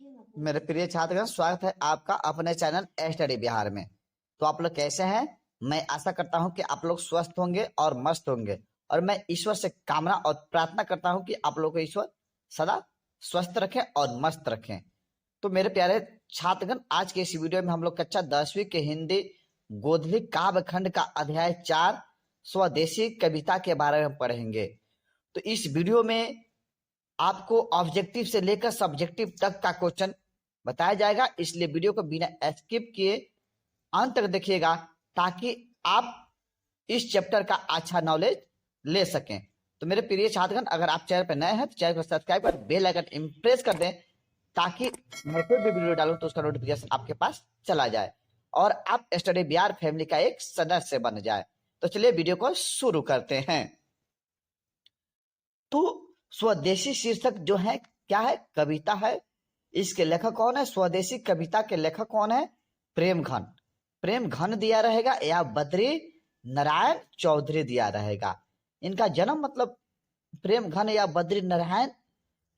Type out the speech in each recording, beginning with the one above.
मेरे प्रिय छात्रगण, स्वागत है आपका अपने चैनल स्टडी बिहार में। तो आप लोग कैसे हैं? मैं आशा करता हूं कि आप लोग स्वस्थ होंगे और मस्त होंगे, और मैं ईश्वर से कामना और प्रार्थना करता हूं कि आप लोग को ईश्वर सदा स्वस्थ रखें और मस्त रखें। तो मेरे प्यारे छात्रगण, आज के इस वीडियो में हम लोग कक्षा 10वीं के हिंदी गोधली काव्य खंड का अध्याय 4 स्वदेशी कविता के बारे में पढ़ेंगे। तो इस वीडियो में आपको ऑब्जेक्टिव से लेकर सब्जेक्टिव तक का क्वेश्चन बताया जाएगा, इसलिए वीडियो को बिना स्किप किए अंत तक देखिएगा ताकि आप इस चैप्टर का अच्छा नॉलेज ले सकें। तो मेरे प्रिय छात्रगण, अगर आप चैनल पर नए हैं तो चैनल को सब्सक्राइब कर बेल आइकन इम्प्रेस कर दें ताकि मैं कोई भी वीडियो डालूं तो उसका नोटिफिकेशन आपके पास चला जाए और आप स्टडी बिहार फैमिली का एक सदस्य बन जाए। तो चलिए वीडियो को शुरू करते हैं। तो स्वदेशी शीर्षक जो है क्या है? कविता है। इसके लेखक कौन है? स्वदेशी कविता के लेखक कौन है? प्रेमघन। प्रेमघन दिया रहेगा या बद्री नारायण चौधरी दिया रहेगा। इनका जन्म मतलब प्रेमघन या बद्री नारायण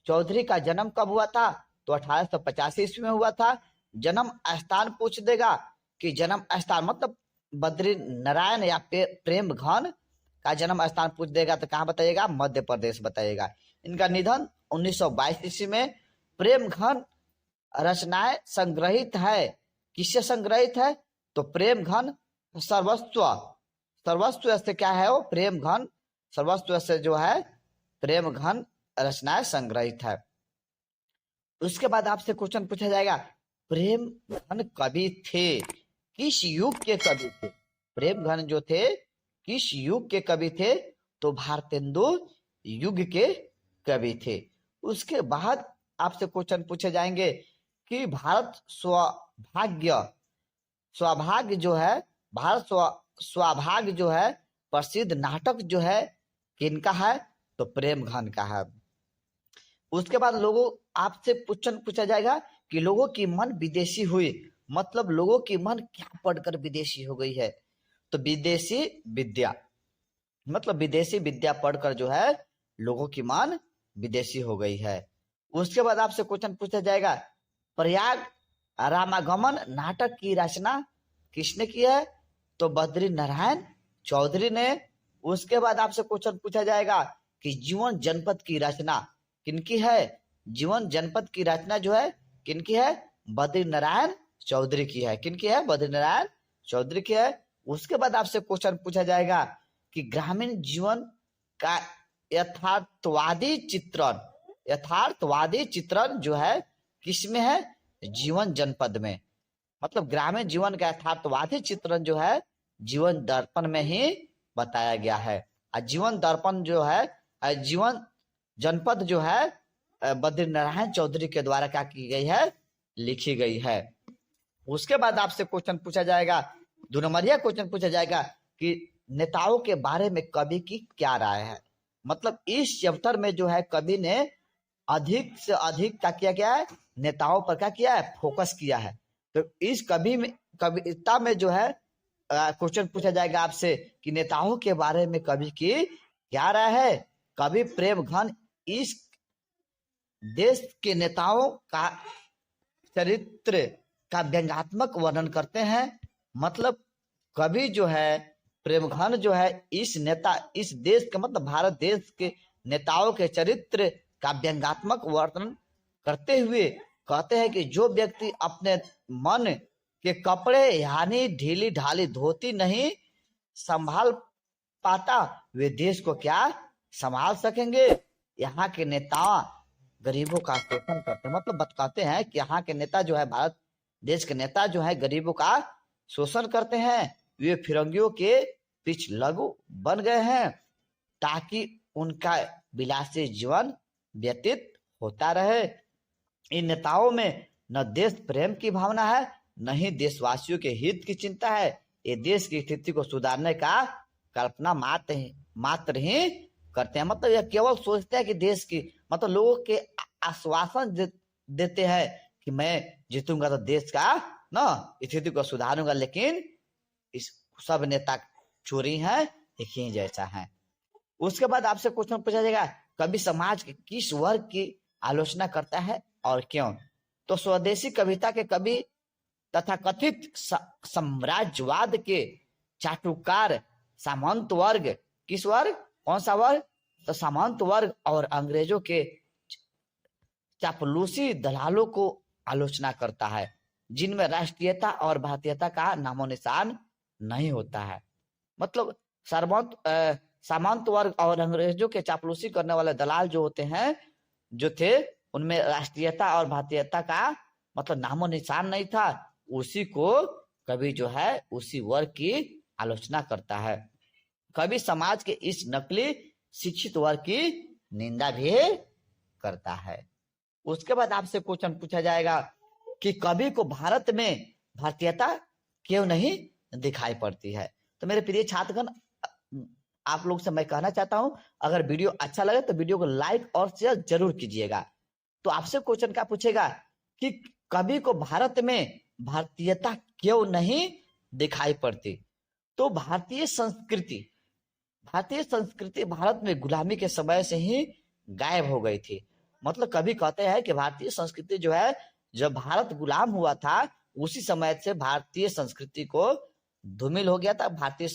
चौधरी का जन्म कब हुआ था? तो 1885 ईस्वी में हुआ था। जन्म स्थान पूछ देगा कि जन्म स्थान मतलब बद्री नारायण या प्रेमघन का जन्म स्थान पूछ देगा तो कहाँ बताइएगा? मध्य प्रदेश बताइएगा। इनका निधन 1922 ईस्वी में। प्रेमघन रचनाएं संग्रहित है, किससे संग्रहित है? तो प्रेमघन सर्वस्व। सर्वस्व से क्या है? वो प्रेमघन सर्वस्व से जो है प्रेमघन रचनाएं संग्रहित है। उसके बाद आपसे क्वेश्चन पूछा जाएगा, प्रेमघन कवि थे, किस युग के कवि थे? प्रेमघन जो थे किस युग के कवि थे? तो भारतेंदु युग के कवि थे। उसके बाद आपसे क्वेश्चन पूछे जाएंगे कि भारत स्वभाग्य जो है, भारत स्वभाग्य जो है प्रसिद्ध नाटक जो है किनका है? तो प्रेमघन का है। उसके बाद लोगों आपसे क्वेश्चन पूछा जाएगा कि लोगों की मन विदेशी हुई, मतलब लोगों की मन क्या पढ़कर विदेशी हो गई है? तो विदेशी विद्या, मतलब विदेशी विद्या पढ़कर जो है लोगों की मन विदेशी हो गई है। उसके बाद आपसे क्वेश्चन पूछा जाएगा, प्रयाग रामागमन नाटक की रचना किसने की है? तो बद्री नारायण चौधरी ने। उसके बाद आपसे क्वेश्चन पूछा जाएगा कि जीवन जनपद की रचना किनकी है? जीवन जनपद की रचना जो है किनकी है? बद्री नारायण चौधरी की है। किनकी है? बद्री नारायण चौधरी की है। उसके बाद आपसे क्वेश्चन पूछा जाएगा कि ग्रामीण जीवन का यथार्थवादी चित्रण जो है किसमें है? जीवन जनपद में। मतलब ग्रामीण जीवन का यथार्थवादी चित्रण जो है जीवन दर्पण में ही बताया गया है। और जीवन दर्पण जो है, जीवन जनपद जो है बद्री नारायण चौधरी के द्वारा क्या की गई है? लिखी गई है। उसके बाद आपसे क्वेश्चन पूछा जाएगा, 2 नंबरिया क्वेश्चन पूछा जाएगा कि नेताओं के बारे में कवि की क्या राय है? मतलब इस चैप्टर में जो है कवि ने अधिक से अधिक क्या किया गया है? नेताओं पर क्या किया है? फोकस किया है। तो इस कविता में जो है क्वेश्चन पूछा जाएगा आपसे कि नेताओं के बारे में कवि की क्या राय है? कवि प्रेमघन इस देश के नेताओं का चरित्र का व्यंग्यात्मक वर्णन करते हैं। मतलब कवि जो है प्रेमघन जो है इस देश के मतलब भारत देश के नेताओं के चरित्र का व्यंग्यात्मक वर्णन करते हुए कहते हैं कि जो व्यक्ति अपने मन के कपड़े यानी ढीली ढाली धोती नहीं संभाल पाता वे देश को क्या संभाल सकेंगे? यहाँ के नेता गरीबों का शोषण करते हैं। मतलब बताते हैं कि यहाँ के नेता जो है, भारत देश के नेता जो है गरीबों का शोषण करते हैं। वे फिरंगियों के पीछ लघु बन गए हैं ताकि उनका विलासी जीवन व्यतीत होता रहे। इन नेताओं में न देश प्रेम की भावना है, न ही देशवासियों के हित की चिंता है। ये देश की स्थिति को सुधारने का कल्पना मात्र ही करते हैं। मतलब यह केवल सोचते हैं कि देश की, मतलब लोगों के आश्वासन देते हैं कि मैं जीतूंगा तो देश का ना स्थिति को सुधारूंगा, लेकिन इस सब नेता चोरी है, एक ही जैसा है। उसके बाद आपसे क्वेश्चन पूछा जाएगा, कवि समाज के किस वर्ग की आलोचना करता है और क्यों? तो स्वदेशी कविता के कवि तथा कथित साम्राज्यवाद के चाटुकार सामंत वर्ग, किस वर्ग, कौन सा वर्ग, तो सामंत वर्ग और अंग्रेजों के चापलूसी दलालों को आलोचना करता है, जिनमें राष्ट्रीयता और भारतीयता का नामो निशान नहीं होता है। मतलब सामंत वर्ग और अंग्रेजों के चापलूसी करने वाले दलाल जो होते हैं, जो थे, उनमें राष्ट्रीयता और भारतीयता का मतलब नामो निशान नहीं था। उसी को कवि जो है उसी वर्ग की आलोचना करता है। कवि समाज के इस नकली शिक्षित वर्ग की निंदा भी करता है। उसके बाद आपसे क्वेश्चन पूछा जाएगा कि कवि को भारत में भारतीयता क्यों नहीं दिखाई पड़ती है। तो मेरे प्रिय छात्रगण, आप लोग से मैं कहना चाहता हूं, अगर वीडियो अच्छा लगे तो वीडियो को लाइक और शेयर जरूर कीजिएगा। तो आपसे क्वेश्चन क्या पूछेगा कि कवि को भारत में भारतीयता क्यों नहीं दिखाई पड़ती। तो भारतीय संस्कृति भारत में गुलामी के समय से ही गायब हो गई थी। मतलब कभी कहते हैं कि भारतीय संस्कृति जो है, जब भारत गुलाम हुआ था उसी समय से भारतीय संस्कृति को धूमिल हो गया था। भारतीय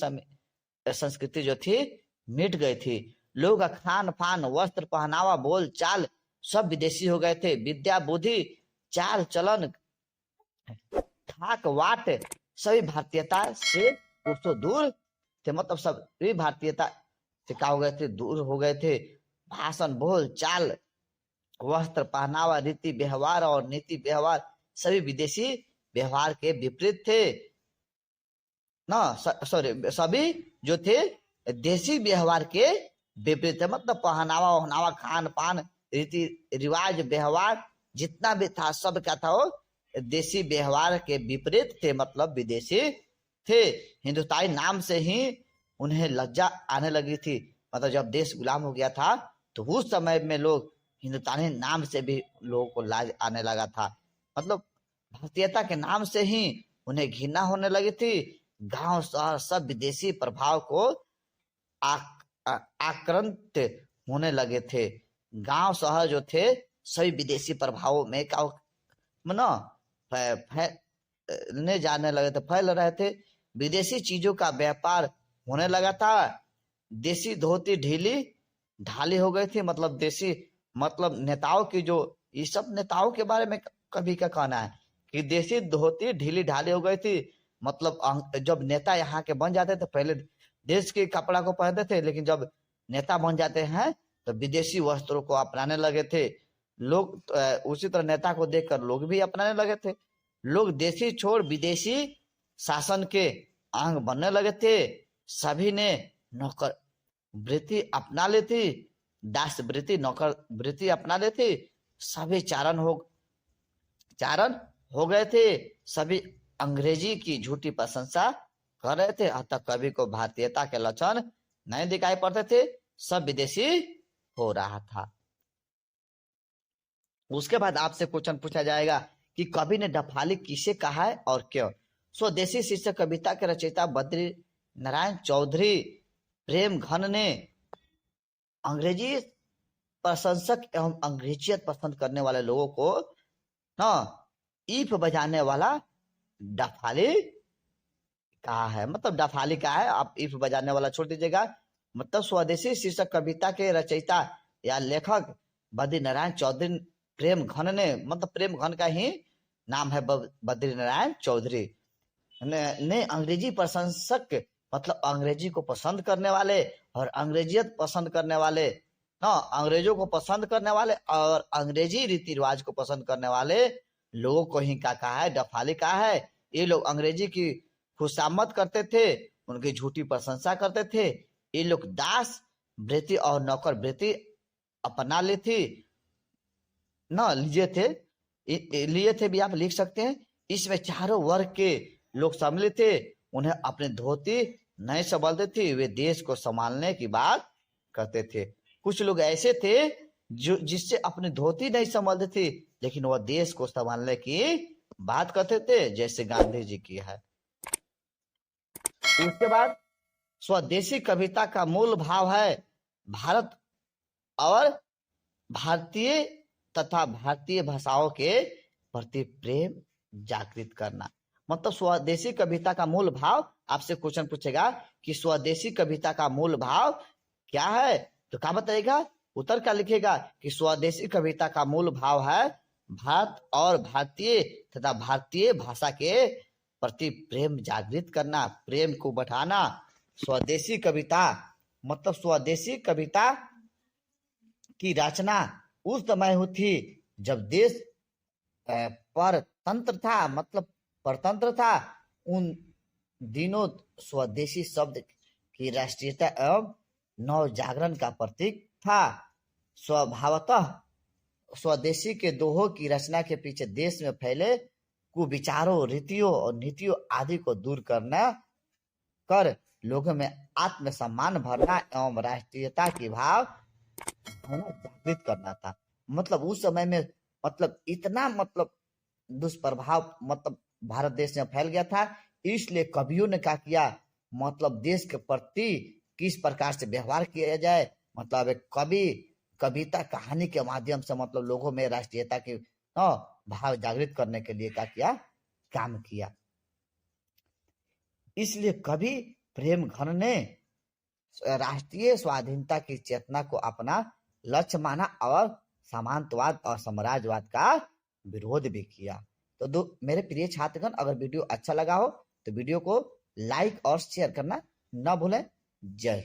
संस्कृति जो थी मिट गई थी। लोग का खान पान, वस्त्र पहनावा, बोल चाल सब विदेशी हो गए थे। विद्या बुद्धि, चाल चलन, ठाक वाट सभी भारतीयता से कोसों दूर थे। मतलब सभी भारतीयता से क्या हो गए थे, दूर हो गए थे। भाषण, बोल चाल, वस्त्र पहनावा, रीति व्यवहार और नीति व्यवहार सभी विदेशी व्यवहार के विपरीत थे ना। सभी जो थे देसी व्यवहार के विपरीत थे। मतलब पहनावा वहनावा, खान पान, रीति रिवाज, व्यवहार जितना भी था सब क्या था, वो देसी व्यवहार के विपरीत थे, मतलब विदेशी थे। हिंदुस्तानी नाम से ही उन्हें लज्जा आने लगी थी। मतलब जब देश गुलाम हो गया था तो उस समय में लोग हिंदुस्तानी नाम से भी लोगों को लाज आने लगा था। मतलब भारतीयता के नाम से ही उन्हें घृणा होने लगी थी। गांव शहर सब विदेशी प्रभाव को आक्रांत होने लगे थे। गांव शहर जो थे सभी विदेशी प्रभावों में फैलने जाने लगे थे, फैल रहे थे। विदेशी चीजों का व्यापार होने लगा था। देसी धोती ढीली ढाली हो गई थी। मतलब देसी, मतलब नेताओं की जो, ये सब नेताओं के बारे में कभी का कहना है कि देसी धोती ढीली ढाली हो गई थी। मतलब जब नेता यहाँ के बन जाते थे पहले देश के कपड़ा को पहनते थे, लेकिन जब नेता बन जाते हैं तो विदेशी वस्त्रों को अपनाने लगे थे लोग। उसी तरह नेता को देखकर लोग भी अपनाने लगे थे। लोग देशी छोड़ विदेशी शासन के अंग बनने लगे थे। सभी ने नौकर वृत्ति अपना ली थी, दास वृत्ति, नौकर वृत्ति अपना ली थी। सभी चारण हो गए थे। सभी अंग्रेजी की झूठी प्रशंसा कर रहे थे। अतः कवि को भारतीयता के लक्षण नहीं दिखाई पड़ते थे, सब विदेशी हो रहा था। उसके बाद आपसे क्वेश्चन पूछा जाएगा कि कवि ने डफाली किसे कहा है और क्यों। स्वदेशी शीर्षक कविता के रचयिता बद्री नारायण चौधरी प्रेम घन ने अंग्रेजी प्रशंसक एवं अंग्रेजियत पसंद करने वाले लोगों को ना ईप बजाने वाला डफाली कहा है। मतलब डफाली कहा है, आप ईप बजाने वाला छोड़ दीजिएगा। मतलब स्वदेशी शीर्षक कविता के रचयिता या लेखक बद्री नारायण चौधरी प्रेम घन ने, मतलब प्रेम घन का ही नाम है बद्री नारायण चौधरी ने अंग्रेजी प्रशंसक, मतलब अंग्रेजी को पसंद करने वाले और अंग्रेजियत पसंद करने वाले ना, अंग्रेजों को पसंद करने वाले और अंग्रेजी रीति रिवाज को पसंद करने वाले लोगों को ही क्या कहा है, डफाली कहा है। ये लोग अंग्रेजी की खुशामद करते थे, उनकी झूठी प्रशंसा करते थे। ये लोग दास वृत्ति और नौकर वृत्ति अपना ली थी ना, लिए थे भी आप लिख सकते हैं। इसमें चारों वर्ग के लोग सम्मिलित थे। उन्हें अपनी धोती नहीं संभालते थे, वे देश को संभालने की बात करते थे। कुछ लोग ऐसे थे जो जिससे अपनी धोती नहीं संभालते थे, लेकिन वह देश को संभालने की बात करते थे, जैसे गांधी जी की है। उसके बाद स्वदेशी कविता का मूल भाव है भारत और भारतीय तथा भारतीय भाषाओं के प्रति प्रेम जागृत करना। मतलब स्वदेशी कविता का मूल भाव, आपसे क्वेश्चन पूछेगा कि स्वदेशी कविता का मूल भाव क्या है, तो क्या बताएगा, उत्तर क्या लिखेगा कि स्वदेशी कविता का मूल भाव है भारत और भारतीय तथा भारतीय भाषा के प्रति प्रेम जागृत करना, प्रेम को बढ़ाना। स्वदेशी कविता मतलब स्वदेशी कविता की रचना उस समय हुई थी जब देश परतंत्र था, मतलब परतंत्र था। उन दिनों स्वदेशी शब्द की राष्ट्रीयता एवं नव जागरण का प्रतीक था। स्वभावतः स्वदेशी के दोहों की रचना के पीछे देश में फैले कुविचारों, रीतियों और नीतियों आदि को दूर करना कर लोगों में आत्मसम्मान भरना एवं राष्ट्रीयता की भाव जागृत करना था। मतलब उस समय में मतलब इतना मतलब दुष्प्रभाव मतलब भारत देश में फैल गया था, इसलिए कवियों ने क्या किया, मतलब देश के प्रति किस प्रकार से व्यवहार किया जाए, मतलब एक कवि कविता कहानी के माध्यम से मतलब लोगों में राष्ट्रीयता की भाव जागृत करने के लिए क्या किया, काम किया। इसलिए कवि प्रेम घन ने राष्ट्रीय स्वाधीनता की चेतना को अपना लक्ष्य माना और सामंतवाद और साम्राज्यवाद का विरोध भी किया। तो मेरे प्रिय छात्रगण, अगर वीडियो अच्छा लगा हो तो वीडियो को लाइक और शेयर करना न भूलें। जय